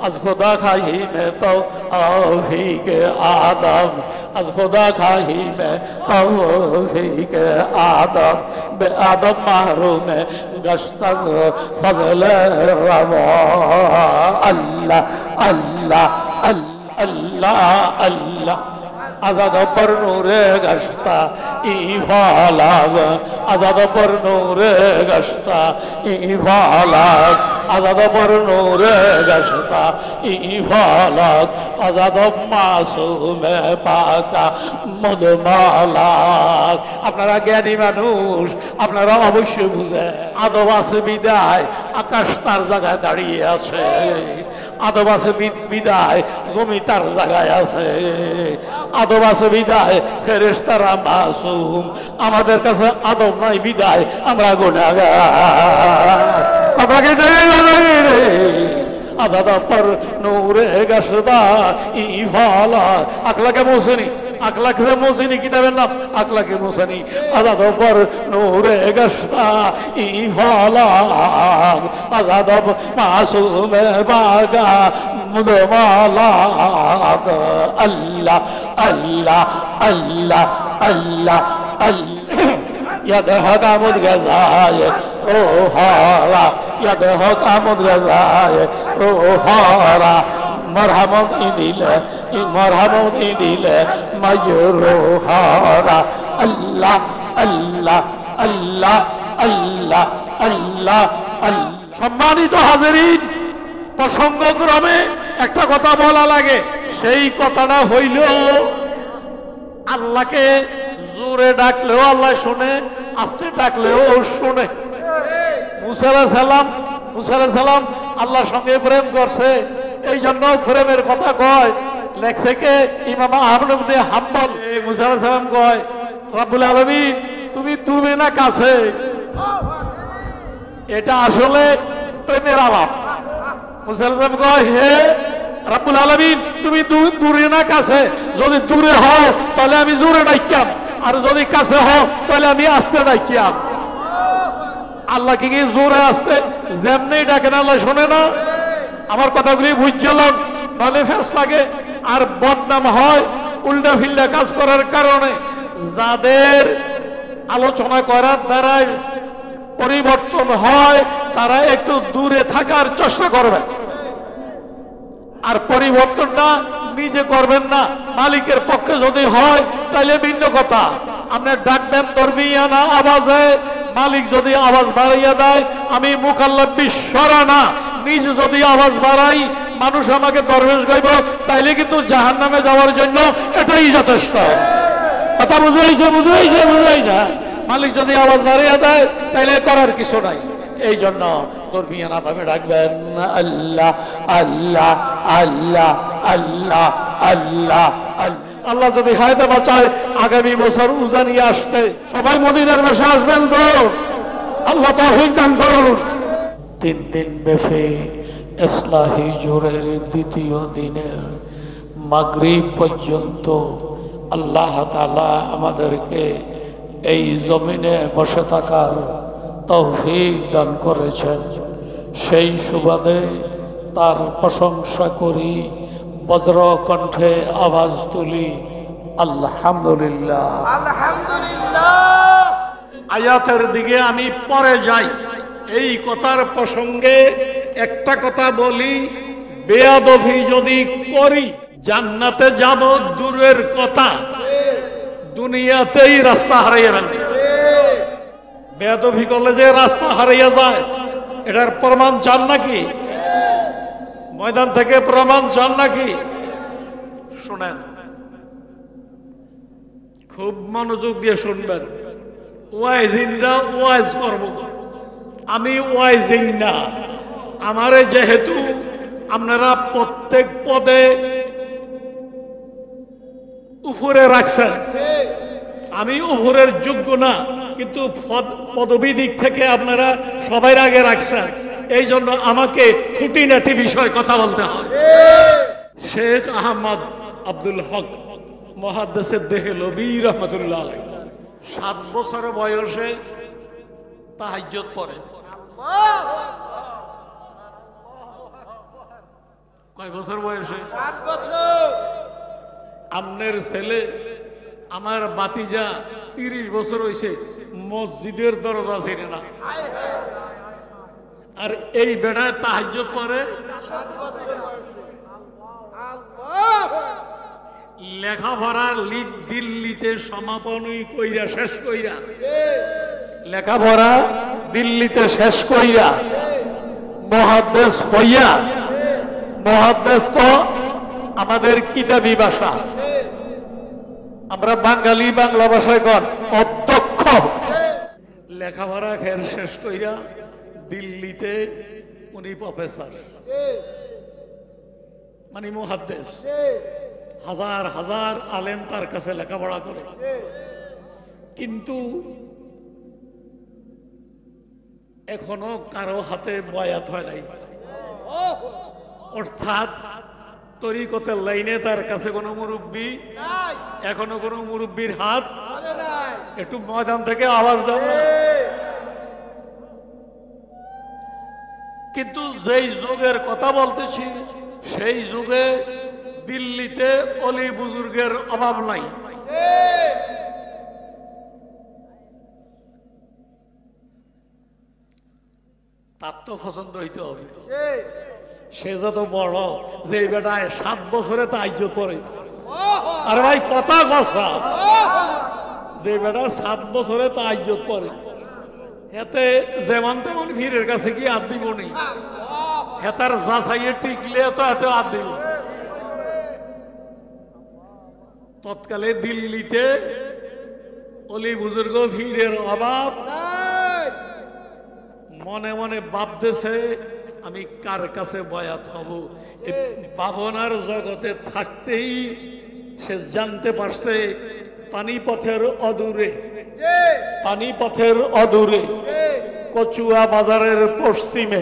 از خدا خواهیم توفیق آدم از خدا خواهیم توفیق آدم به آدم محروم گشت از فضل روا الله الله الله الله আজাদ পর নূরে গশতা ইফালাগ আজাদ পর নূরে গশতা ইফালাগ আজাদ পর নূরে গশতা ইফালাগ আজাদ মাসুমে পাকা মদমালাগ আপনারা জ্ঞানী মানুষ আপনারা অবশ্যই বুঝেন আদব আছে বিদায় আকাশ তার জায়গায় দাঁড়িয়ে আছে আদব আছে বিদায় জমি তার জায়গায় আছে আদব আছে বিদায় ফেরেশতারা মাসুম আমাদের কাছে আদব নাই বিদায় আমরা গুনাহগার কথাকে আজাদ পর নূরে গশতা ইফালা আকলাকে মোসেনি আকলাকে মোসেনি কিতাবের নাম আকলাকে মোসেনি আজাদ পর নূরে গশতা ইফালা আজাদ মাসুমে বাগা মুদমালা আল্লাহ আল্লাহ আল্লাহ আল্লাহ আল্লাহ يدهك مدغزاي روحارا يدهك مدغزاي روحارا مرحبا إلى مجروحارا الله الله الله الله الله সম্মানিত হাজিরিন প্রসঙ্গক্রমে একটা কথা বলা লাগে সেই কথাটা হইল আল্লাহকে জোরে ডাকলেও আল্লাহ শুনে আস্তে ডাকলেও শুনে মুসা আলাইহিস সালাম আল্লাহর সঙ্গে প্রেম করছে এই জন্য প্রেমের কথা কয় লেখছে কে ইমাম আহমদ ইবনে হাম্বল মুসা আলাইহিস সালাম কয় রব্বুল আলামিন তুমি না কাছে এটা আসলে প্রেমের আলাপ মুসা আলাইহিস সালাম কয় হে রব্বুল আলামিন তুমি দূরে না কাছে যদি দূরে হও তাহলে আমি জোরে ডাকিয়াম আর যদি কাছে হও তাহলে আমি আস্তে ডাকিয়াম আল্লাহ কি জোরে আসতে যেমনি ডাকেন আল্লাহ শোনে না আমার কথাগুলি বুঝছিলাম নাহলে ফেস লাগে আর বদনাম হয় উল্টা ফিল্টা কাজ করার কারণে যাদের আলোচনা করার দ্বারা পরিবর্তন হয় তারা একটু দূরে থাকার চেষ্টা করবে আর পরিবর্তনটা নিজে করবেন না মালিকের পক্ষে যদি হয় তাহলে ভিন্ন কথা আপনি ডাকবেন দরমিয়ানা আওয়াজে মালিক যদি আওয়াজ বাড়াইয়া দেয় আমি মুকাল্লাফ বিশ্বরা না নিজে যদি আওয়াজ বাড়াই মানুষ আমাকে দরবেশ গাইব তাইলে কিন্তু জাহান্নামে যাওয়ার জন্য এটাই যথেষ্ট কথা বুঝাইছে মালিক যদি আওয়াজ বাড়াইয়া দেয় তাইলে করার কিছু নাই এই জন্য দরমিয়ানা ভাবে ডাকবেন আল্লাহ আল্লাহ আল্লাহ আল্লাহ আল্লাহ আল্লাহ যদি হায়াতে বাঁচায় আগামী বছর উজানিয়ে আসতে সবাই মদিনার বাসে আসবেন তো আল্লাহ তৌফিক দান করুন 3 দিন ব্যাপী ইসলাহি জোরের দ্বিতীয় দিনের মাগরিব পর্যন্ত আল্লাহ তাআলা আমাদেরকে এই জমিনে বসে থাকার তৌফিক দান করেছেন সেই সুবাদে তার প্রশংসা করি বজ্র কণ্ঠে আওয়াজ তুলি আলহামদুলিল্লাহ আলহামদুলিল্লাহ আয়াতের দিকে আমি পরে যাই এই কথার প্রসঙ্গে একটা কথা বলি বেয়াদবি যদি করি জান্নাতে যাব দূরের কথা দুনিয়াতেই রাস্তা হারিয়ে ফেলবে বেয়াদবি করলে যে রাস্তা হারিয়ে যায় এটার প্রমাণ চান নাকি ময়দান থেকে প্রমাণ চান নাকি শুনেন খুব মনোযোগ দিয়ে শুনবেন ওয়াইজিনরা ওয়াইজ করব আমি ওয়াইজিন না আমারে যেহেতু আপনারা প্রত্যেক পদে উপরে রাখছেন আমি উপরের যোগ্য না কিন্তু পদবী দিক থেকে আপনারা সবাই আগে রাখছেন এই জন্য আমাকে খুঁটিনাটি বিষয় কথা বলতে হয় শেখ আহমদ আব্দুল হক মুহাদ্দিসে দেহলভী রাহমাতুল্লাহ আলাইহি 7 বছর বয়সে তাহাজ্জুদ পড়ে কয় বছর বয়সে? 7 বছর। আমনের ছেলে আমার বাতিজা 30 বছর হয়েছে, মসজিদের দরজা ছেড়ে না। আর এই বেড়ায় তাহাজ্জুদ পড়ে 7 বছর বয়সে। আল্লাহ, লেখাপড়া দিল্লিতে সমাপনী কইরা শেষ কইরা, লেখাপড়া দিল্লিতে শেষ কইরা মুহাদ্দিস হইয়া, মুহাদ্দিস তো আমাদের কিতাবি ভাষা, আমরা বাঙালি বাংলা ভাষায় কোন অধ্যক্ষ। লেখাপড়া খের শেষ কইরা দিল্লিতে উনি প্রফেসর, মানে মুহাদ্দিস। হাজার হাজার আলেম তার কাছে লেখাপড়া করে, কিন্তু এখনো কারো হাতে বয়াত হয় নাই। অর্থাৎ তরিকতের লাইনে তার কাছে কোনো মুরব্বী নাই, এখনো কোনো মুরব্বীর হাত আরে নাই। একটু ময়দান থেকে আওয়াজ দাও না। কিন্তু যেই যুগের কথা বলতেছি, সেই যুগে দিল্লিতে অলি বুজুর্গের অভাব নাই। তার তো পছন্দ হইতে হবে, সে যত বড়, যে বেটায় 7 বছরে তাহাজ্জুদ পড়ে। আরে ভাই কথা কথা, যে বেটা 7 বছরে তাহাজ্জুদ পড়ে, এতে যেমন তেমন ফিরের কাছে কি হাত দিব নি, হেতার যাচাইয়ে টিকলে তো এত হাত দিব। তৎকালে দিল্লিতে অলি বুজুর্গ ফিরের অভাব, মনে মনে ভাবতেছে আমি কার কাছে বয়াত হব। ভাবনার জগতে থাকতেই সে জানতে পারছে পানিপথের অদূরে, পানিপথের অদূরে কচুয়া বাজারের পশ্চিমে,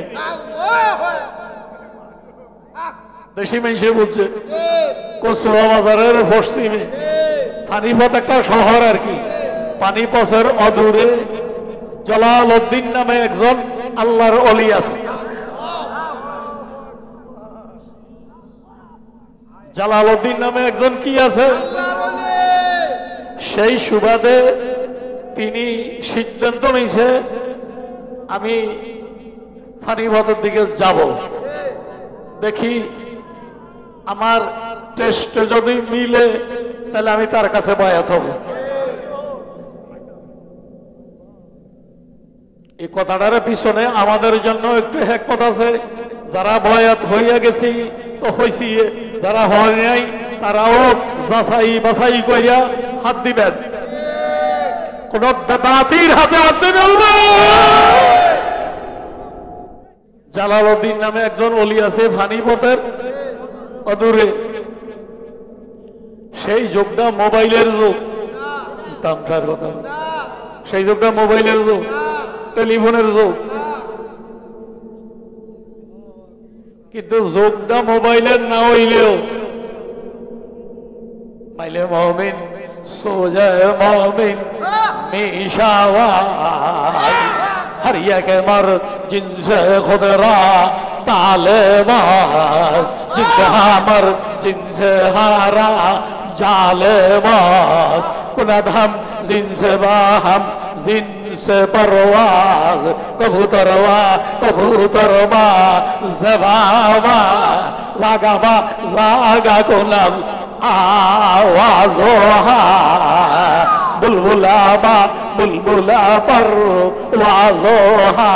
বেশি মানুষে বুঝছে, কচুয়া বাজারের পশ্চিমে পানিপথ একটা শহর আর কি, পানিপথের অদূরে জালালউদ্দিন নামে একজন আল্লাহর ওলি আছে। জালালউদ্দিন নামে একজন কি আছে, সেই সুবাদে তিনি সিদ্ধান্ত নিয়েছে আমি পানিপথের দিকে যাব, দেখি আমার টেস্টে যদি মিলে তাহলে আমি তার কাছে বয়াত হব। এই কথাটার পিছনে আমাদের জন্য একটু হিকমত আছে। যারা বয়াত হইয়া গেছি তো হইছি, যারা হয় নাই তারাও যাচাই বাছাই করিয়া হাত দিবেন, কোন বেদাতির হাতে হাত দিবেন না। জালালউদ্দিন নামে একজন ওলি আছে পানিপথের অদূরে। সেই যুগটা মোবাইলের যুগ, তামসার কথা, সেই যুগটা মোবাইলের যুগ, টেলিফোনের যুগ, কিন্তু যুগটা মোবাইলের না হইলেও মাইলে মমিন সোজায় মমিন মিশাওয়াই हरिया के मर जिनसे खुदरा ताले मार, जिनसे हमर जिनसे हारा जाले मार, कुनद हम जिनसे बाहम जिनसे परवाज, कबूतरवा कबूतरवा जबावा जागावा जागा कुनद आवाजो हा, बुलबुला बा बुलबुला पर ওয়াজোহা।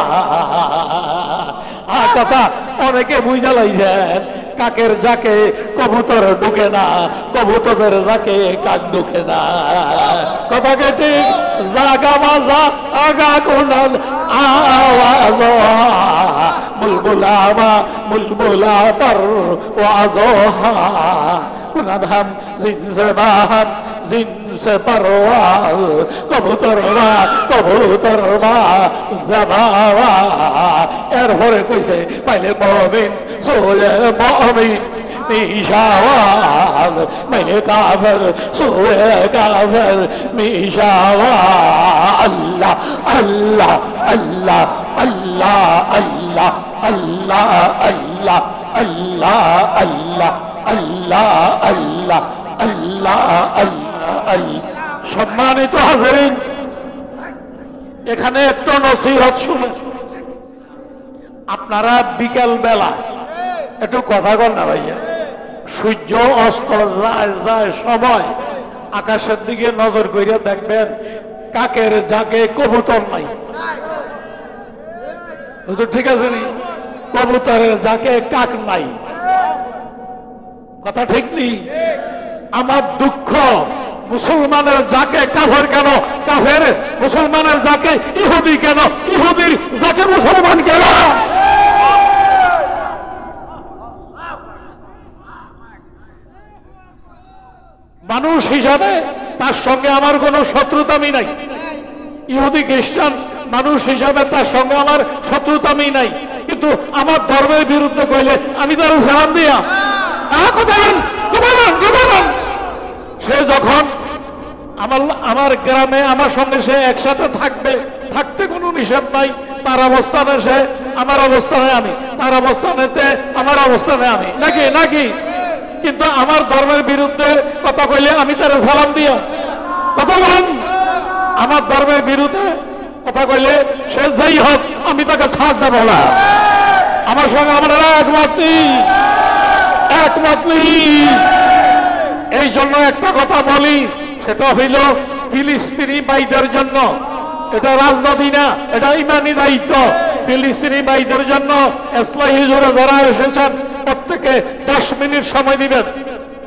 কথা অনেকে বুঝা লাইছেন, কাকের যাকে কবুতর ঢুকে না, কবুতরের যাকে কাক ঢুকে না। কথাকে ঠিক, জাগা মাজা আগা কোনাল আওয়াজোহা, বুলবুলা বা বুলবুলা পর ওয়াজোহা, কুনাদ হাম জিনসে বাহাম जिनसे परवाज, कबूतरवा कबूतरवा जबावा। एरपरे कइसे पाइले ममिन सोले ममिन मिशावाज, मैंने काफिर सोले काफिर मिशावाज। अल्लाह अल्लाह अल्लाह अल्लाह अल्लाह अल्लाह अल्लाह আল্লাহ আল্লাহ আল্লাহ আল্লাহ আল্লাহ আল্লাহ আল্লাহ। সম্মানিত হাজিরিন, এখানে একটু নসিহত শুনে আপনারা বিকেল বেলা একটু কথা বল না ভাইয়া, সূর্য অস্ত যায় যায় সময় আকাশের দিকে নজর করিয়া দেখবেন কাকের জাগে কবুতর নাই। ঠিক আছে নি? কবুতরের জাগে কাক নাই। কথা ঠিক নেই? আমার দুঃখ, মুসলমানের যাকে কাফের কেন কাফের, মুসলমানের যাকে ইহুদি কেন ইহুদির যাকে মুসলমান কেন। মানুষ হিসাবে তার সঙ্গে আমার কোনো শত্রুতামি নাই, ইহুদি খ্রিস্টান মানুষ হিসাবে তার সঙ্গে আমার শত্রুতামি নাই, কিন্তু আমার ধর্মের বিরুদ্ধে কইলে আমি তার সালাম দিয়া সে যখন আমার গ্রামে আমার সঙ্গে সে একসাথে থাকবে, থাকতে কোনো নিষেধ নাই, তার অবস্থানে সে আমার অবস্থানে আমি, তার অবস্থানেতে আমার অবস্থানে আমি, নাকি নাকি কিন্তু আমার ধর্মের বিরুদ্ধে কথা কইলে আমি তার সালাম দিয়া কথা বলেন। আমার ধর্মের বিরুদ্ধে কথা কইলে সে যাই হোক আমি তাকে ছাড় দেব না। আমার সঙ্গে আমরা একমত নেই, একমত নেই। এই জন্য একটা কথা বলি, সেটা হইল ফিলিস্তিনি ভাইদের জন্য, এটা রাজনীতি না, এটা ইমানি দায়িত্ব। ফিলিস্তিনি ভাইদের জন্য ইসলামী হুজুরে যারা এসেছেন প্রত্যেকে 10 মিনিট সময় দিবেন,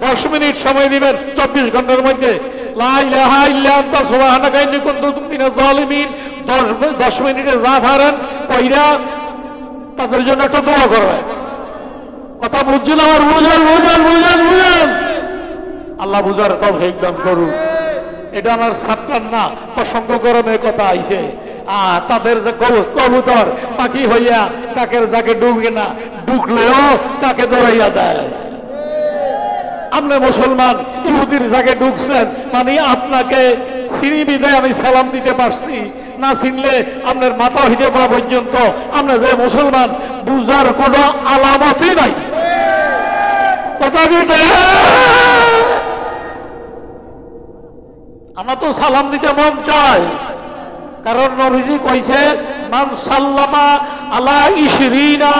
10 মিনিট সময় দিবেন 24 ঘন্টার মধ্যে। লা ইলাহা ইল্লা আনতা সুবহানাকা ইন্নী কুনতু মিনাজ জালিমিন 10 মিনিটে যা পারেন কইরা তাদের জন্য একটা দোয়া করবে। কথা বুঝছেন আমার? বুঝেন বুঝেন বুঝেন বুঝেন, আল্লাহ বুঝার তৌফিক দান করুন। এটা আমার ছাত্রার না, প্রসঙ্গ গরমে কথা আইছে। তাদের যে কবুতর পাখি হইয়া কাকের যাকে ডুবে না, ঢুকলেও তাকে দৌড়াইয়া দেয়। আপনি মুসলমান ইহুদির যাকে ঢুকছেন মানে আপনাকে চিনি বিদায় আমি সালাম দিতে পারছি, না চিনলে আপনার মাথা হইতে পারা পর্যন্ত আমরা যে মুসলমান বুঝার কোনো আলামতই নাই। কথা দিতে আমার তো সালাম দিতে মন চায়, কারণ নবীজি কইছে মান সাল্লামা আলা ইশরিনা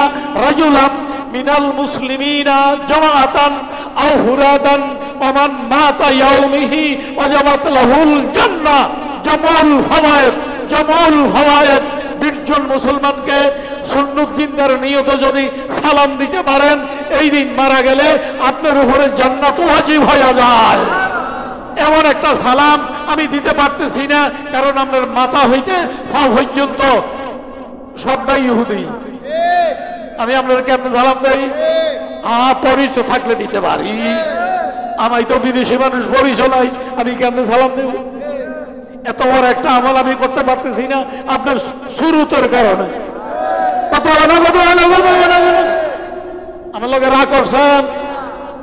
রাজুলান মিনাল মুসলিমিনা জামাআতান আও হুরাদান ওমান মাতা ইয়াউমিহি ওয়াজাবাত লাহুল জান্নাহ। জামাল ফাওয়ায়েদ, জামাল ফাওয়ায়েদ। 20 জন মুসলমানকে সুন্নত জিন্দার নিয়ত যদি সালাম দিতে পারেন, এই দিন মারা গেলে আপনার উপরে জান্নাত ওয়াজিব হয়ে যায়। এমন একটা সালাম আমি দিতে পারতেছি না, কারণ আপনার মাথা হইতে পা পর্যন্ত সবটাই ইহুদি। আমি আপনার কেমন সালাম দেই? পরিচয় থাকলে দিতে পারি, আমি তো বিদেশি মানুষ, পরিচয় নাই, আমি কেমন সালাম দেব? এত বড় একটা আমল আমি করতে পারতেছি না আপনার সুরুতের কারণে। আমার লোকে রাগ করছেন।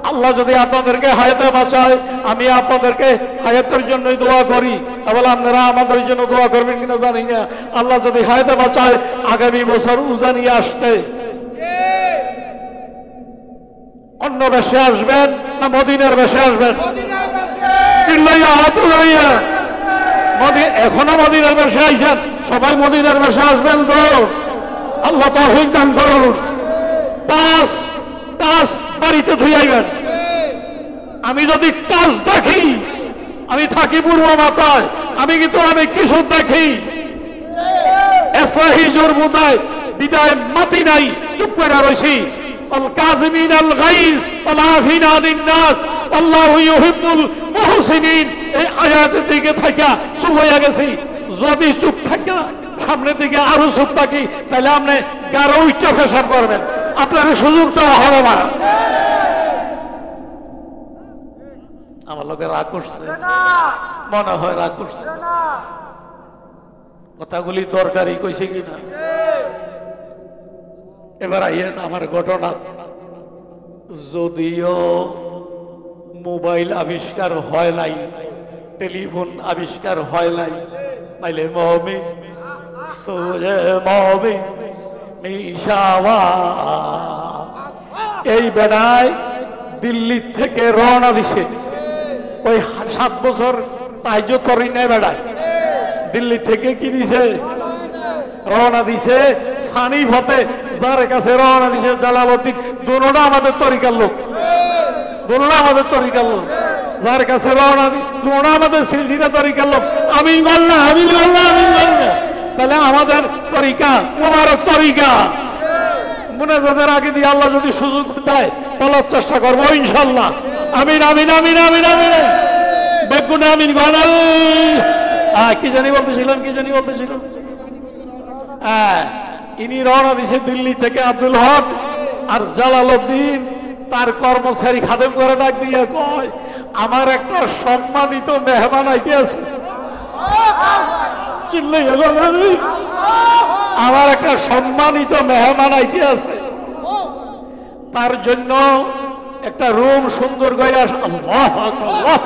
আল্লাহ যদি আপনাদেরকে হায়াতে বাঁচায়, আমি আপনাদেরকে হায়াতের জন্যই দোয়া করি, তাহলে আপনারা আমাদের জন্য দোয়া করবেন কিনা জানি না। আল্লাহ যদি হায়াতে বাঁচায় আগামী বছর উজানি আসতে অন্য বেশে আসবেন না মদিনার বেশে আসবেন? এখনো মদিনার বেশে আইছেন, সবাই মদিনার বেশে আসবেন তো? আল্লাহ তৌফিক দান করুন। টাস বাড়িতে ধুই আইবেন। আমি যদি টাস দেখি, আমি থাকি পূর্ব মাথায়, আমি কিন্তু অনেক কিছু দেখি। এসাহিজুর মুদায় বিদায় মাতি নাই, চুপ করে রয়েছি। আল কাযিমিন আল গাইজ ওয়াল আফিন আনিন নাস আল্লাহু ইউহিব্বুল মুহসিনিন। এই আয়াতের দিকে থাকা চুপ হয়ে গেছি। যদি চুপ থাকা সামনের দিকে আরো চুপ থাকি, তাহলে আপনি গারো উচ্চা পেশাব করবেন, আপনার সুযোগ দেওয়া হবে না। আমার লোকে রাগ করছে, মনে হয় রাগ করছে। কথাগুলি দরকারি কইছে কিনা? এবার আইয়েন আমার ঘটনা। যদিও মোবাইল আবিষ্কার হয় নাই, টেলিফোন আবিষ্কার হয় নাই, নাইলে মুমিন সোয়ে মুমিন নিশাওয়া এই বেড়ায় দিল্লি থেকে রওনা দিছে, ওই 7 বছর তাহাজ্জুদ করি নাই বেড়ায়, দিল্লি থেকে কি দিছে রওনা দিছে ফানি ফতে, যার কাছে রওনা দিছে জালালউদ্দিন, দুনোটা আমাদের তরিকার লোক, দুনোটা আমাদের তরিকার লোক, যার কাছে রওনা দুনোটা আমাদের সিলসিলা তরিকার লোক। আমিন বললাম, আমিন বললাম, আমিন বললাম। তাহলে আমাদের তরিকা মুবারক তরিকা, মুনাজাতের আগে দিয়ে আল্লাহ যদি সুযোগ দেয় বলার চেষ্টা করবো ইনশাল্লাহ। আমিন আমিন আমিন আমিন আমিন বেগুনে আমিন গনাল। কি জানি বলতেছিলাম, কি জানি বলতেছিলাম, হ্যাঁ ইনি রওনা দিছে দিল্লি থেকে আব্দুল হক, আর জালালউদ্দিন তার কর্মচারী খাদেম করে ডাক দিয়ে কয়, আমার একটা সম্মানিত মেহমান আইতে আছে, চিল্লাই আমার একটা সম্মানিত মেহমান আইতে আছে, তার জন্য একটা রুম সুন্দর কইরা, আল্লাহু আকবার,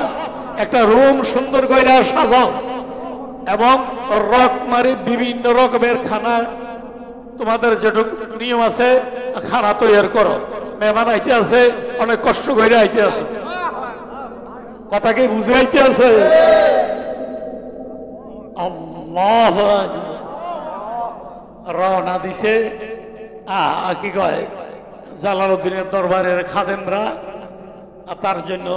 একটা রুম সুন্দর কইরা সাজাও এবং রকমারি বিভিন্ন রকমের খানা, তোমাদের যেটুকু নিয়ম আছে খানা তৈরি করো, মেহমান আইতে আছে, অনেক কষ্ট করে আইতে আছে, কথা কি বুঝে আইতে আছে? আল্লাহু আকবার। রওনা দিছে কি কয় জালালউদ্দিনের দরবারের খাদেমরা, তার জন্য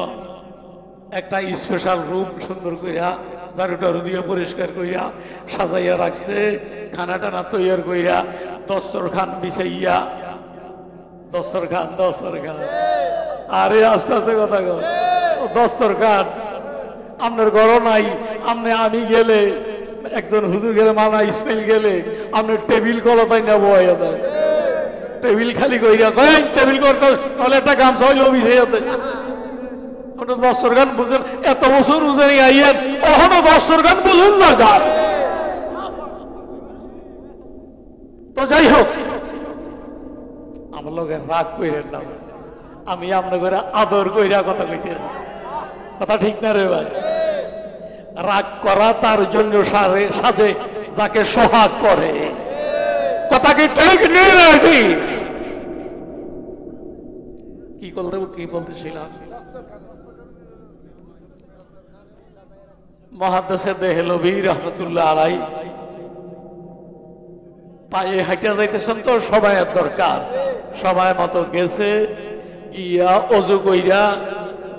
একটা স্পেশাল রুম সুন্দর কইরা ঝাড়ু টাড়ু দিয়ে পরিষ্কার কইরা সাজাইয়া রাখছে, খানা টানা তৈরি কইরা দস্তরখান বিছাইয়া, দস্তরখান দস্তরখান, আরে আস্তে আস্তে কথা কর, দস্তরখান আপনার ঘর নাই, আপনি আমি গেলে একজন হুজুর গেলে, মানা ইসমাইল গেলে আপনার টেবিল কলতাই না বয়া দেয়, টেবিল খালি কইরা কয় টেবিল করতে তাহলে একটা গামছা হইল বিছাইয়াতে, দস্তরখান বুঝেন, এত বছর উজেন আইয়েন কখনো দস্তরখান বুঝুন না যান। তো যাই হোক, আমার লোকের রাগ কইরেন না, আমি আপনার করে আদর কইরা কথা কইতে, কথা ঠিক না রে ভাই? রাগ করা তার জন্য সাজে যাকে সোহাগ করে, কথা কি ঠিক নেই নাকি? কি বলতেছিলাম? মুহাদ্দিস দেহলভী রাহমাতুল্লাহ আলাইহি পায়ে হাঁটা যাইতেছেন, তো সময়ের দরকার, সময় মতো গেছে, গিয়া ওযু কইরা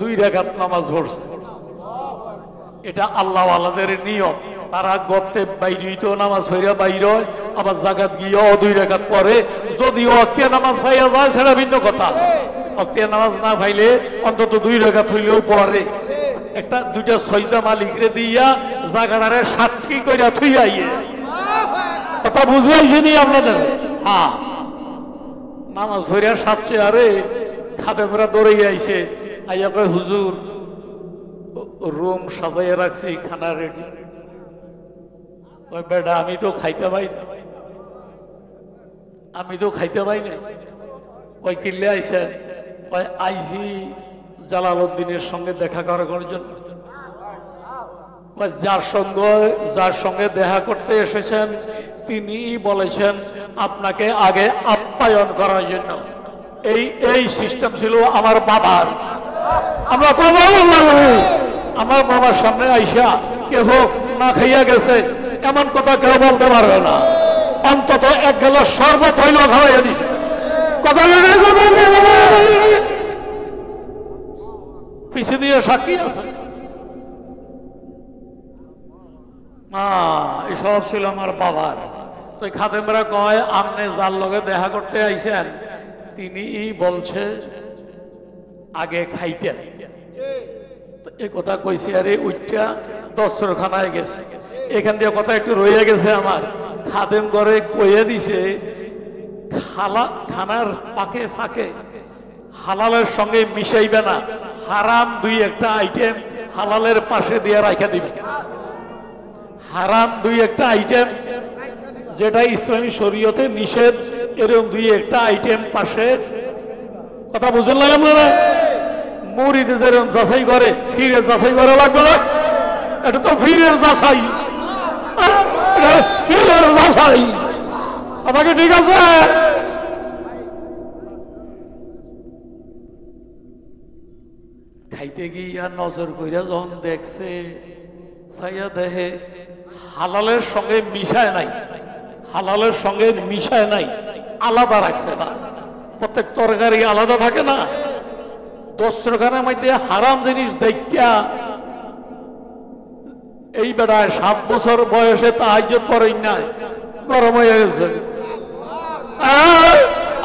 2 রাকাত নামাজ পড়ছে। এটা আল্লাহ ওয়ালাদের নিয়ম, তারা গর্তে বাইরেও নামাজ পড়িয়া বাইর হয়, আবার জাগাত গিয়েও 2 রাকাত পড়ে। যদি ওয়াক্তিয়া নামাজ পাইয়া যায় সেটা ভিন্ন কথা, ওয়াক্তিয়া নামাজ না পাইলে অন্তত 2 রাকাত হইলেও পড়ে। একটা 2টা সজদা মালিকরে দিয়া জাগাড়ারে সাক্ষী কইরা থুইয়া আইয়ে, কথা বুঝাইছি নি আপনাদের? হ্যাঁ, নামাজ পড়িয়া সাথে আরে খাদেমরা দৌড়াইয়া আইছে, আইয়া কয় হুজুর রুম সাজাইয়া রাখছি, খানা রেডি। ওই বেটা আমি তো খাইতে পাই না, আমি তো খাইতে পাই না। কই কিনলে আইসে? কয় আইসি জালালউদ্দিনের সঙ্গে দেখা করার জন্য। যার সঙ্গে দেখা করতে এসেছেন তিনি বলেছেন আপনাকে আগে আপ্যায়ন করার জন্য। এই সিস্টেম ছিল আমার বাবার। আমরা আমার বাবার সামনে আইসা কেহ না খাইয়া গেছে এমন কথা কেউ বলতে পারবে না, অন্তত 1 গ্লাস শরবত হইল খাওয়াইয়া দিছে। কথা পিছিয়ে দিয়ে সাক্ষী আছে। এসব ছিল আমার বাবার। তো খাদেমরা কয় আপনি যার লগে দেখা করতে আইছেন তিনি বলছে আগে খাইতেন। এই কথা কইছি, আরে উঠটা দস্তরখানায় গেছে, এখান দিয়ে কথা একটু রয়ে গেছে আমার। খাদেম ঘরে কইয়া দিছে খানার পাকে ফাঁকে হালালের সঙ্গে মিশাইবে না, হারাম 2-1টা আইটেম হালালের পাশে দিয়ে রাখা দিবে। হারাম 2-1টা আইটেম যেটা ইসলামী শরীয়তে নিষেধ, এরকম 2-1টা আইটেম পাশে। কথা বুঝলেন না আপনারা? মুরিদে যেরকম যাচাই করে ফিরে যাচাই করা লাগবে না, এটা তো ফিরের যাচাই, ফিরের যাচাই। কথা কি ঠিক আছে? খাইতে গিয়া নজর কইরা যখন দেখছে সাইয়া দেহে হালালের সঙ্গে মিশায় নাই, হালালের সঙ্গে মিশায় নাই, আলাদা রাখছে না। প্রত্যেক তরকারি আলাদা থাকে না, দস্তরখানার মধ্যে হারাম জিনিস দেখিয়া এই বেড়ায় 7 বছর বয়সে তাহাজ্জুদ করেই নাই, গরম হয়ে গেছে।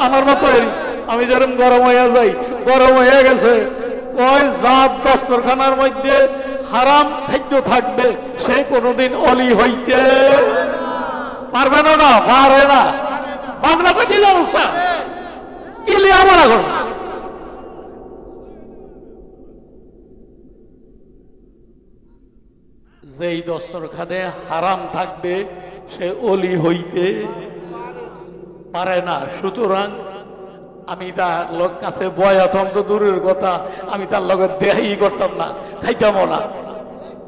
আমার মতো আমি যেরকম গরম হয়ে যাই, গরম হয়ে গেছে। ওই রাত দস্তরখানার মধ্যে হারাম খাদ্য থাকবে, সে কোনোদিন অলি হইতে পারবে না, না পারে না। বাংলা কি অবস্থা ক্লিয়ার আমার এখন। যেই দস্তরখানে হারাম থাকবে সে অলি হইতে পারে না। সুতরাং আমি তার লোক কাছে বয়াতম তো দূরের কথা, আমি তার লগে দেখাই করতাম না, খাইতামও না।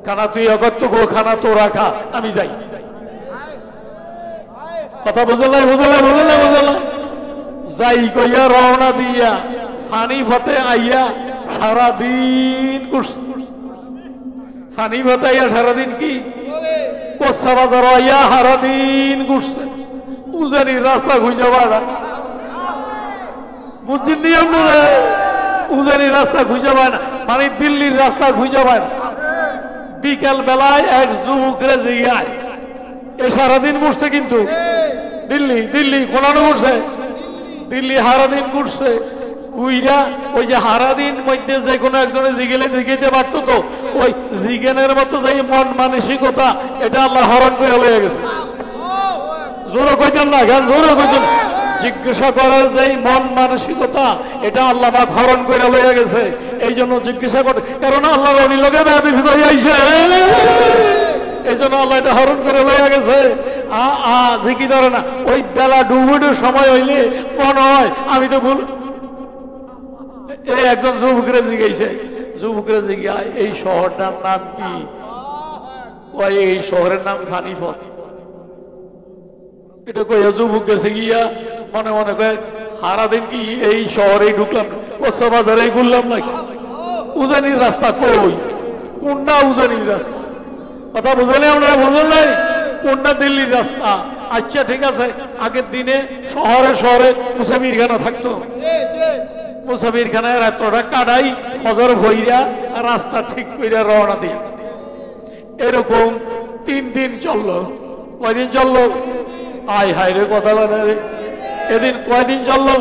খানা তুই অগত্য গো, খানা তো রাখা, আমি যাই। কথা বুঝলে বুঝলে বুঝলে বুঝলে যাই কইয়া রওনা দিয়া ফানি ফতে আইয়া সারাদিন করছে। ফানি ফতে আইয়া সারাদিন কি কোচ্ছা বাজার আইয়া সারাদিন ঘুরছে। উজানির রাস্তা খুঁজে পাড়া, বুঝছেন নিয়ম বলে উজানির রাস্তা খুঁজে পায় না, মানে দিল্লির রাস্তা খুঁজে পায় না। বিকাল বেলায় এক যুবকরে জিগায়, এ সারাদিন ঘুরছে কিন্তু দিল্লি দিল্লি কোনানো ঘুরছে, দিল্লি সারাদিন ঘুরছে। উইরা ওই যে সারাদিন মধ্যে যে কোনো একজনে জিগেলে জিগাইতে পারতো, তো ওই জিগেনের মতো যে মন মানসিকতা, এটা আল্লাহ হরণ করে লয়ে গেছে। জোরে কইতেন না জ্ঞান, জোরে কইতেন। জিজ্ঞাসা করার যে মন মানসিকতা, এটা আল্লাহ পাক হরণ করে লয়ে গেছে। এই জন্য জিজ্ঞাসা করতে, কারণ আল্লাহ রনি লোকে বেয়াদবি করে আইছে, এই জন্য আল্লাহ এটা হরণ করে লয়ে গেছে। জিকি ধরে না, ওই বেলা ডুবুডুর সময় হইলে মনে হয় আমি তো ভুল। এই একজন যুবকরে জিজ্ঞাসা, যুবকরে জিজ্ঞা এই শহরটার নাম কি? কয় এই শহরের নাম ফানিফত। এটা কইয়া যুবক গেছে গিয়া মনে মনে কয় সারাদিন কি এই শহরেই ঢুকলাম, কোচ্ছা বাজারেই ঘুরলাম নাকি? উজানির রাস্তা কই? কোনটা উজানির রাস্তা? কথা বুঝলে আপনারা বুঝলেন নাই? কোনটা দিল্লির রাস্তা? আচ্ছা ঠিক আছে, আগের দিনে শহরে শহরে মুসাফিরখানা থাকতো, মুসাফিরখানায় রাত্রটা কাটাই ফজর ভইরা রাস্তা ঠিক কইরা রওনা দিয়ে। এরকম 3 দিন চললো। কয়দিন চললো? আয় হায় রে কথা বলে রে, এদিন কয়দিন চললো?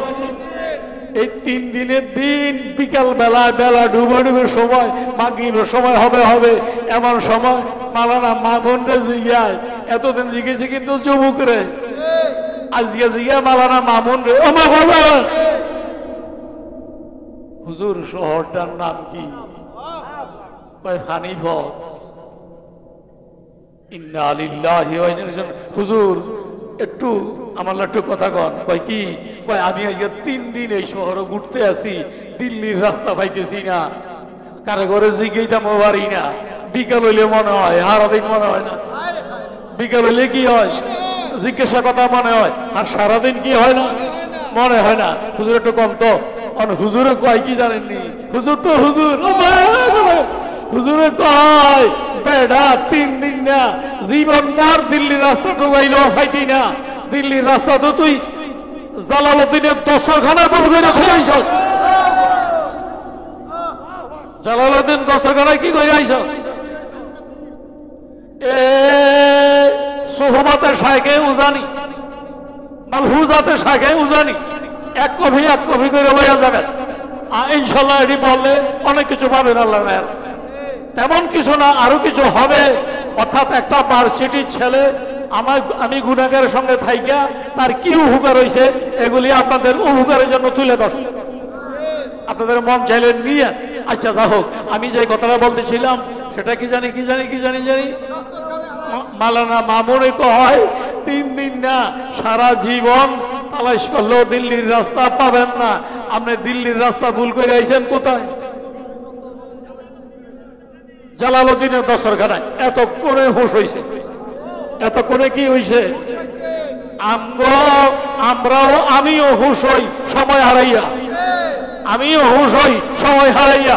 এই 3 দিনের দিন বিকাল বেলা বেলা ডুবে ডুবে সময়, মাগরিবের সময় হবে হবে এমন সময় মালানা মামুন রে জিজ্ঞায়, এতদিন জিজ্ঞেছি কিন্তু যুবক রে, আজকে জিজ্ঞা মালানা মামুন রে, ও মা বাবা হুজুর শহরটার নাম কি? কয় ফানিফত। ইন্না লিল্লাহি ওয়া ইন্না ইলাইহি রাজিউন। হুজুর একটু আমার একটু কথা কন। কয় কি? কয় আমি আজকে 3 দিন এই শহরে ঘুরতে আছি, দিল্লির রাস্তা পাইতেছি না, কারে ঘরে জিজ্ঞাইতাম পারি না। বিকাল হইলে মনে হয়, সারাদিন মনে হয় না। বিকাল হইলে কি হয়? জিজ্ঞাসা কথা মনে হয়, আর সারাদিন কি হয় না? মনে হয় না। হুজুর একটু কম তো। হুজুরে কয় কি জানেননি? হুজুর তো হুজুর হুজুরে কয় বেড়া 3 দিন না জীবন মার দিল্লির রাস্তা ঢুকাইল ফাইতি না। দিল্লির রাস্তা তো তুই জালালউদ্দিনের দস্তরখানার পরে রেখে আইছ। জালালউদ্দিন দস্তরখানায় কি করে আইছ? এ সোহবাতের শাইখে উজানি, মালহুজাতের শাইখে উজানি, এক কপি করে লইয়া যাবেন। ইনশাল্লাহ এটি বললে অনেক কিছু পাবেন আল্লাহ। তেমন কিছু না, আরো কিছু হবে। অর্থাৎ একটা ভার্সিটির ছেলে আমি গুনাহগারের সঙ্গে থাইকা তার কি উপকার হয়েছে, এগুলি আপনাদের উপকারের জন্য তুলে ধর। আপনাদের মন চাইলে নিয়ে। আচ্ছা যা হোক, আমি যে কথাটা বলতেছিলাম সেটা কি জানি মালানা মামুনে কয় 3 দিন না সারা জীবন তালাশ করলেও দিল্লির রাস্তা পাবেন না। আপনি দিল্লির রাস্তা ভুল করে আইছেন কোথায়? জালালউদ্দিনের দস্তরখানায়। এত করে হুঁশ হইছে, এত করে কি হইছে? আমিও হুঁশ হই সময় হারাইয়া, আমিও হুঁশ হই সময় হারাইয়া।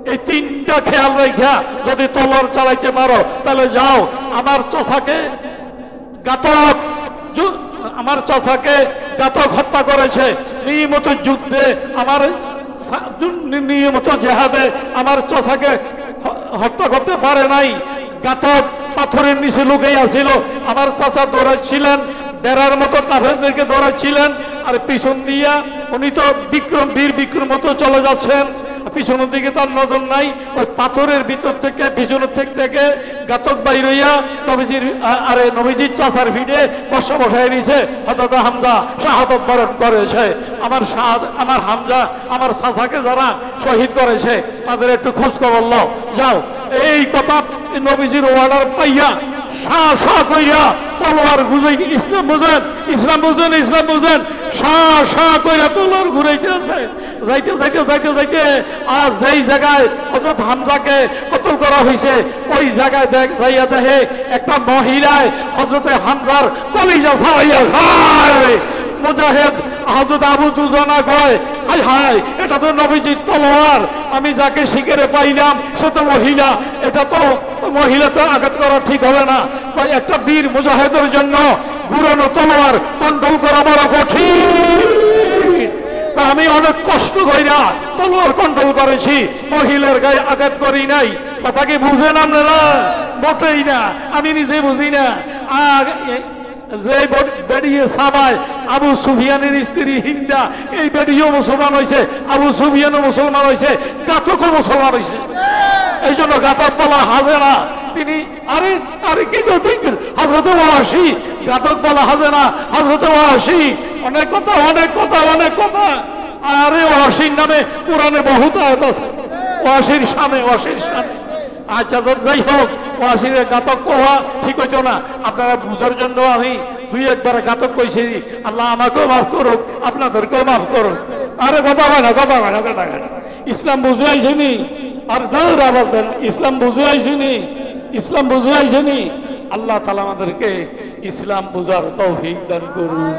এই তিনটা খেয়াল রেখা যদি তলোয়ার চালাইতে পারো তাহলে যাও। আমার চাচাকে ঘাতক আমার চাচাকে ঘাতক হত্যা করেছে নিয়মিত যুদ্ধে, আমার নিয়মিত জেহাদে আমার চাচাকে হত্যা করতে পারে নাই। ঘাতক পাথরের নিচে লুকিয়ে আসিল, আমার চাচা দৌড়াচ্ছিলেন, বেড়ার মতো কাফেরদেরকে দৌড়াচ্ছিলেন, আর পিছন দিয়া উনি তো বীর বিক্রম মতো চলে যাচ্ছেন, পিছনের দিকে তার নজর নাই। ওই পাথরের ভিতর থেকে পিছনের থেকে ঘাতক বাইর হইয়া নবীজির চাচার ভিড়ে বসাই দিয়েছে। হযরত হামজা শাহাদাত বরণ করেছে। আমার হামজা আমার চাচাকে যারা শহীদ করেছে তাদের একটু খোঁজ খবর লও, যাও। এই কথা নবীজির অর্ডার পাইয়া কইরা তলোয়ার ঘুরাই, ইসলাম বুঝেন, ইসলাম বুঝেন, ইসলাম বুঝেন, কইরা তলোয়ার ঘুরাইতে আছে। যাইতে যাইতে যাইতে যাইতে আজ যেই জায়গায় হযরত হামজাকে কতল করা হয়েছে ওই জায়গায় যাইয়া দেখে একটা মহিলায় হযরতে হামজার কলিজা ছাড়াইয়া খায়। মুজাহিদ হযরত আবু দুজানা কয়, হায় হায়, এটা তো নবীজির তলোয়ার, আমি যাকে শিকারে পাইলাম সে তো মহিলা, এটা তো মহিলাতে আঘাত করা ঠিক হবে না। একটা বীর মুজাহিদের জন্য ঘুরানো তলোয়ার কন্ট্রোল করা বড় কঠিন। আমি অনেক কষ্ট কইরা তলোয়ার কন্ট্রোল করেছি, মহিলার গায়ে আঘাত করি নাই। কথা কি বুঝেন আপনারা? মোটেই না, আমি নিজে বুঝি না। যে বেরিয়ে সাবায় আবু সুফিয়ানের স্ত্রী হিন্দা, এই বেরিয়েও মুসলমান হয়েছে, আবু সুফিয়ানও মুসলমান হয়েছে, ঘাতকও মুসলমান হয়েছে। এই জন্য ঘাতক বলা হাজেরা, তিনি আরে আরে কি করতেন হযরতে ওয়াসি, ঘাতক বলা হাজেরা হযরতে ওয়াসি। অনেক কথা, অনেক কথা, অনেক কথা। আরে ওয়াসির নামে কোরআনে বহুত আয়াত আছে, ওয়াসির শানে, ওয়াসির শানে। আচ্ছা যাই হোক, ওয়াসির ঘাতক কোয়া ঠিক হইতো না। আপনারা বুঝার জন্য আমি দুই একবার ঘাতক কইছি, আল্লাহ আমাকেও মাফ করুক, আপনাদেরকেও মাফ করুক। আরে কথা হয় না, কথা হয় না, কথা হয় না। ইসলাম বুঝে আইসেনি, আর দৌড় আওয়াজ দেন, ইসলাম বুঝে আইসেনি, ইসলাম বুঝে আইসেনি। আল্লাহ তাআলা আমাদেরকে ইসলাম বুঝার তৌফিক দান করুন।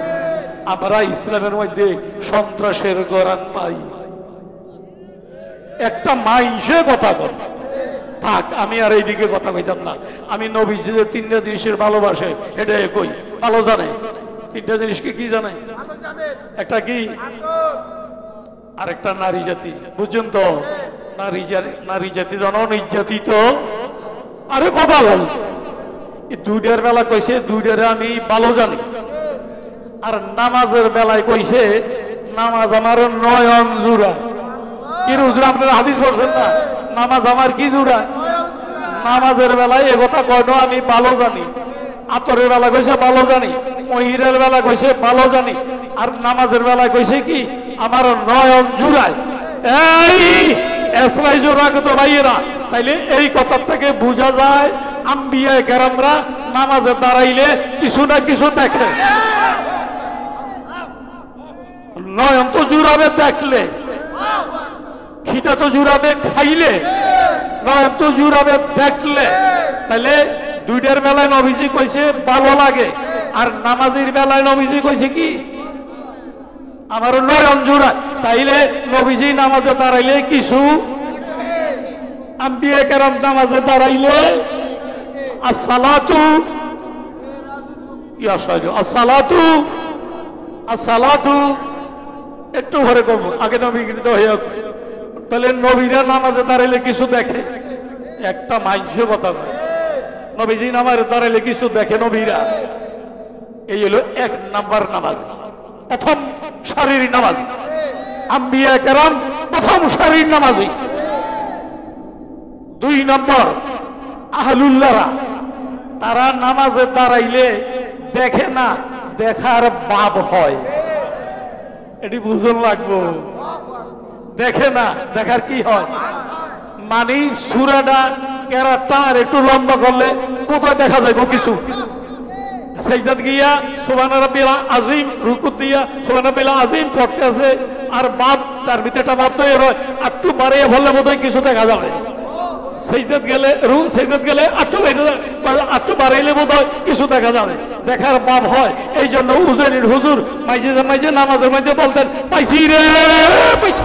আমরা ইসলামের মধ্যে সন্ত্রাসের গরান পাই। একটা মাইনসে কথা বল থাক, আমি আর এইদিকে কথা কইতাম না। আমি নবীজি যে তিনটা জিনিসের ভালোবাসে এটাই কই, ভালো জানে। তিনটা জিনিসকে কি জানে? একটা কি? আরেকটা নারী জাতি, বুঝছেন তো? নারী জাতি জন নির্যাতিত। আরে কথা বল, দুইটার বেলা কইছে দুইটারে আমি ভালো জানি। আর নামাজের বেলায় কইছে নামাজ আমার নয়ন জুড়া। কি রুজরা? আপনারা হাদিস পড়ছেন না? নামাজ আমার কি জুড়া? নামাজের বেলায় এ কথা কয় না আমি ভালো জানি। আতরের বেলা কইছে ভালো জানি, মহিরের বেলা কইছে ভালো জানি, আর নামাজের বেলায় কইছে কি আমার নয়ন জুড়ায়। এই এসরাই জোড়া কত ভাইয়েরা, তাইলে এই কথা থেকে বোঝা যায় আম্বিয়া কেরামরা নামাজে দাঁড়াইলে কিছু না কিছু দেখে। নয়ন তো জুড়াবে দেখলে, খিদা তো জুড়াবে খাইলে, নয়ন তো জুড়াবে দেখলে। তাহলে দুইটার বেলায় নবীজি কইছে ভালো লাগে, আর নামাজের বেলায় নবীজি কইছে কি আমার নয়ন জুড়া। তাইলে নবীজি নামাজে দাঁড়াইলে কিছু, আম্বিয়া কেরাম নামাজে দাঁড়াইলে আসসালাতু আসসালাতু আসসালাতু একটু ঘরে কব আগে নবী কিন্তু হইয়া। তাহলে নবীরা নামাজে দাঁড়াইলে কিছু দেখে, একটা মাইনসে কথা কয়। নবীজি নামাজে দাঁড়াইলে কিছু দেখে নবীরা। এই হলো এক নাম্বার নামাজ, প্রথম শারীরিক নামাজ। আম্বিয়া কেরাম প্রথম শারীরিক নামাজি। দুই নম্বর আহলুল্লাহরা, তারা নামাজে দাঁড়াইলে দেখে না, দেখার ভাব হয়। এটি বুঝন লাগবো। দেখে না, দেখার কি হয়? মানে সূরাটা কেরাটা আর একটু লম্বা করলে কোথায় দেখা যাবে কিছু। সাজদাত গিয়া সুবহান রাব্বিল আযীম, রুকু দিয়া সুবহান রাব্বিল আযীম পড়তে আছে, আর বাপ তার ভিতরটা বাপ তৈরি হয়, একটু বাড়িয়ে বললে বোধহয় কিছু দেখা যাবে। সাজদাত গেলে সাজদাত গেলে একটু বাড়াইলে বোধহয় কিছু দেখা যাবে, দেখার বাপ হয়। এই জন্য উজানির হুজুর মাইজে মাইজে নামাজের মধ্যে বলতেন পাইছি রে পাইছি।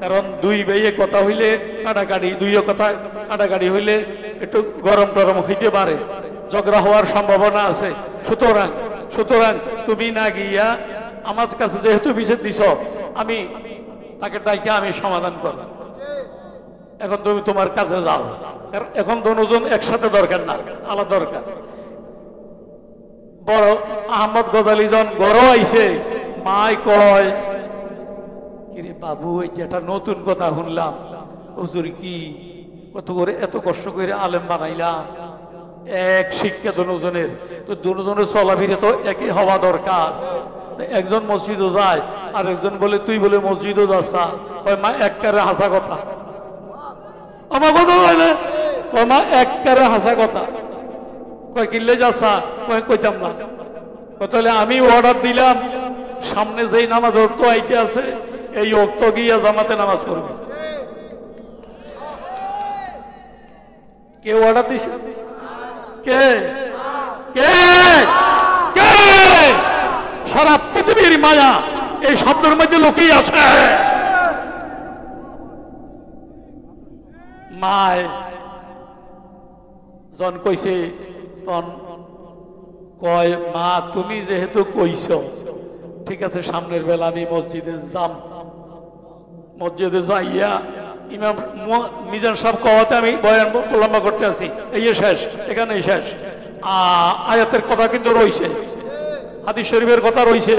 কারণ দুই ভাইয়ে কথা হইলে কাটাকাটি, দুইও কথা কাটাকাটি হইলে একটু গরম টরম হইতে পারে, ঝগড়া হওয়ার সম্ভাবনা আছে। সুতরাং তুমি না গিয়া আমার কাছে যেহেতু বিষয় দিছ, আমি তাকে ডাইকে আমি সমাধান করব। এখন তুমি তোমার কাছে যাও, কারণ এখন দুজন একসাথে দরকার না, আলাদা দরকার। বড় আহমদ গজালি জন গড় আইছে, মাই কয় কিরে বাবু, এই যেটা নতুন কথা শুনলাম, হুজুর কি কত করে এত কষ্ট করে আলেম বানাইলাম, এক শিক্ষা দুজনের, তো দুজনের চলাফিরে তো একই হওয়া দরকার। একজন মসজিদও যায়, আর একজন বলে তুই বলে মসজিদও যাচ্ছা, কয় মা একবারে হাসা কথা, আমার কথা হয় না, কয় মা একবারে হাসা কথা, কয় কিনলে যাচ্ছা, কয় কইতাম না। তাহলে আমি অর্ডার দিলাম, সামনে যেই নামাজ অক্ত আইতে আছে, এই অক্ত গিয়া জামাতে নামাজ পড়বে। কে অর্ডার দিছে? কে কে কে? সারা পৃথিবীর মায়া এই শব্দের মধ্যে লুকিয়ে আছে। মায় জন কইছে, তন কয় মা তুমি যেহেতু কইছ, ঠিক আছে সামনের বেলা আমি মসজিদে যাম। মসজিদে যাইয়া ইমাম মিজান সাহেব কওয়াতে আমি বয়ান লম্বা করতে আছি, এই শেষ, এখানেই শেষ। আয়াতের কথা কিন্তু রইছে, হাদিস শরীফের কথা রইছে।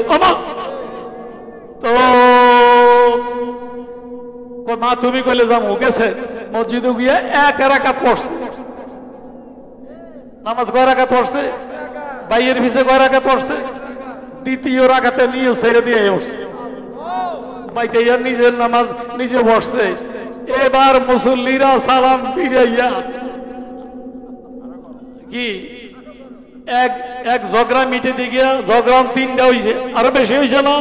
তো মা তুমি কইলে যাম, গেছে মসজিদে গিয়ে এক রাকাত পড়ছে, নামাজ কয় রাকাত পড়ছে, বাইয়ের ভিসে কয় রাকাত পড়ছে, দ্বিতীয় রাকাতে নিয়ে ছেড়ে দিয়ে বসছে, বাইতে নিজের নামাজ নিজে বসছে। এবার মুসল্লিরা সালাম ফিরাইয়া কি এক ঝগড়া মিটে দিয়ে ঝগড়া তিনটা হয়েছে, আরো বেশি হয়েছে না,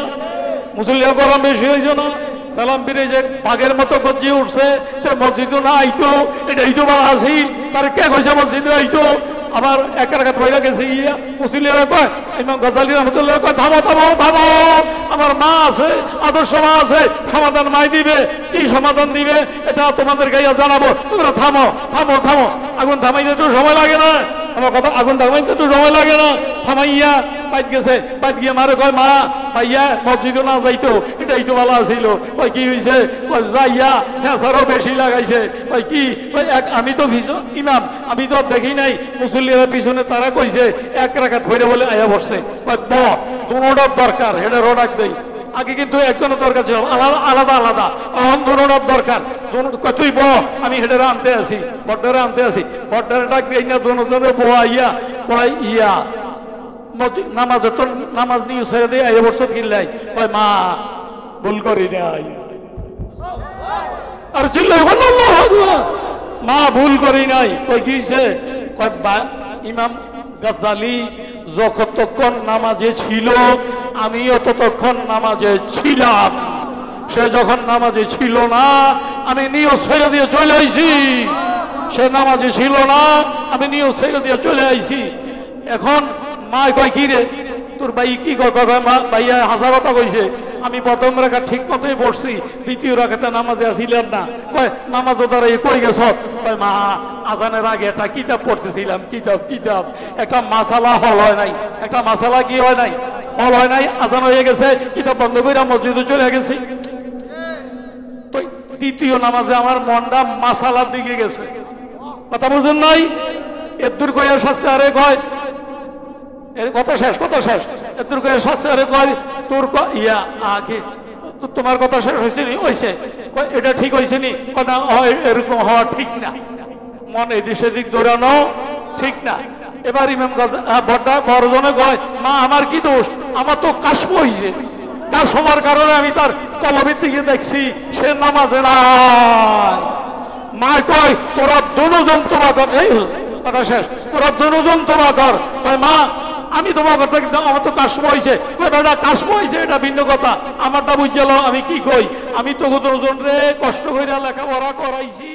মুসল্লিরা গরম বেশি হয়েছে না, সালাম ফিরে যে বাঘের মতো গজিয়ে উঠছে। মসজিদও না আইতো, এটাই তো বলা আসিল, তার কে কইছে মসজিদে আইতো, আবার এক রাকাত পয়লা গেছে ইয়া। মুসল্লিরা কয়, ইমাম গাজালি রহমাতুল্লাহ কয় থামো থামো থামো, আমার মা আছে, আদর্শ মা আছে, সমাধান মাই দিবে। কি সমাধান দিবে এটা তোমাদের গাইয়া জানাবো, তোমরা থামো থামো থামো। আগুন থামাইতে তো সময় লাগে না, আমার কথা, আগুন থামাইতে তো সময় লাগে না। থামাইয়া বাইত গেছে, বাইত গিয়ে মারে কয় মা ভাইয়া মসজিদও না যাইতো, এটাই তো ভালো আছিল। ওই কি হয়েছে? যাইয়া ফেসারও বেশি লাগাইছে। ওই কি আমি তো ইমাম, আমি তো দেখি নাই, মুসল্লিরা পিছনে তারা কইছে এক রাকাত ধরে বলে আয়া বসছে। দুটার দরকার, এটা রোডাক দেই। আগে কিন্তু একজনের দরকার ছিল, আলাদা আলাদা, এখন দুটার দরকার। তুই ব, আমি হেডারে আনতে আসি, বড্ডারে আনতে আসি, বড্ডারে ডাক দিই না, দুজনে বয়া ইয়া পড়াই ইয়া নামাজ, নামাজ নিয়ে ছেড়ে দিয়ে এই বছর কিনলাই কয় মা ভুল করি নাই, আর চিল্লাই মা ভুল করি নাই। কই কিছে? কয় ইমাম গাজ্জালি যতক্ষণ নামাজে ছিল আমিও ততক্ষণ নামাজে ছিলাম, সে যখন নামাজে ছিল না আমি নিয়ে ছেড়ে দিয়ে চলে আইছি, সে নামাজে ছিল না আমি নিয়ে ছেড়ে দিয়ে চলে আইছি। এখন মা কয় কি রে তোর ভাই কি কয়? মা ভাইয়া হাসা কথা কইছে, আমি প্রথম রাখা ঠিক মতোই বসছি, দ্বিতীয় রাখাতে নামাজে আসিলাম না। কয় নামাজও দাঁড়াই কই গেছ? কয় মা আজানের আগে একটা কিতাব পড়তেছিলাম, কিতাব একটা মাসালা হল হয় নাই, একটা মাসালা কি হয় নাই, হল হয় নাই, আজান হয়ে গেছে, কিতাব বন্ধ করে মসজিদে চলে গেছি। তো দ্বিতীয় নামাজে আমার মনটা মাসালার দিকে গেছে, কথা বুঝেন নাই? এর দূর কইয়া শাস্তি আরে কয় কথা শেষ, কথা শেষ, এত করে শাস্তি আরে কয় তোর ইয়া আগে তোমার কথা শেষ হয়েছে নি? হয়েছে। এটা ঠিক হয়েছে নি? না এরকম হওয়া ঠিক না, মন এদিক সেদিক দৌড়ানো ঠিক না। এবার ইমাম বড় বড়জনে কয় মা আমার কি দোষ? আমার তো কাশম হয়েছে, কাশ হওয়ার কারণে আমি তার কলমের দিকে দেখছি সে নামাজে নাই। মা কয় তোরা দুজন তোমার কর, এই কথা শেষ, তোরা দুজন তোমার কর। মা আমি তোমার কথা, কিন্তু আমার তো কাশম হয়েছে। বেটা কাশম হয়েছে এটা ভিন্ন কথা, আমারটা বুঝে আমি কি কই, আমি তো দুজন রে কষ্ট করে লেখাপড়া করাইছি।